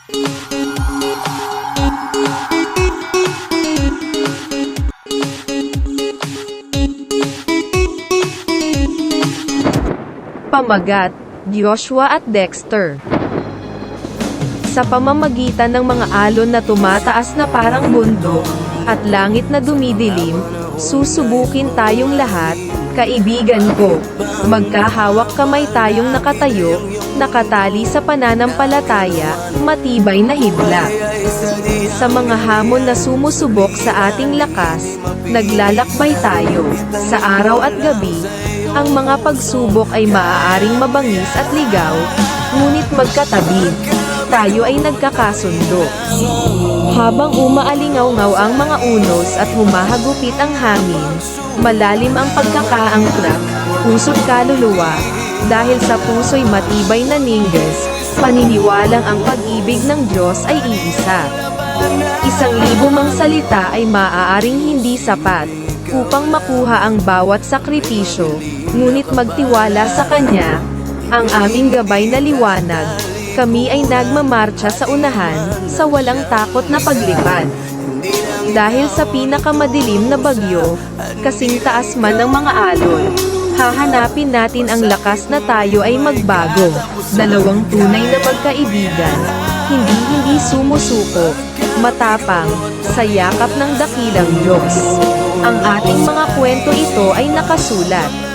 Pamagat, Joshua at Dexter. Sa pamamagitan ng mga alon na tumataas na parang bundok, at langit na dumidilim, susubukin tayong lahat, kaibigan ko. Magkahawak kamay tayong nakatayo, nakatali sa pananampalataya, matibay na hibla. Sa mga hamon na sumusubok sa ating lakas, naglalakbay tayo. Sa araw at gabi, ang mga pagsubok ay maaaring mabangis at ligaw, ngunit magkatabi, tayo ay nagkakasundo. Habang umaalingaw-ngaw ang mga unos at humahagupit ang hangin, malalim ang pagkakaangkrak, puso't kaluluwa, dahil sa puso'y matibay na ningges, paniniwalang ang pag-ibig ng Diyos ay iisa. 1,000 mang salita ay maaaring hindi sapat upang makuha ang bawat sakripisyo, ngunit magtiwala sa Kanya, ang aming gabay na liwanag. Kami ay nagmamarcha sa unahan, sa walang takot na paglipad. Dahil sa pinakamadilim na bagyo, kasing taas man ang mga alon, hahanapin natin ang lakas na tayo ay magbago. Dalawang tunay na magkaibigan, hindi sumusuko, matapang, sa yakap ng dakilang Diyos. Ang ating mga kwento ito ay nakasulat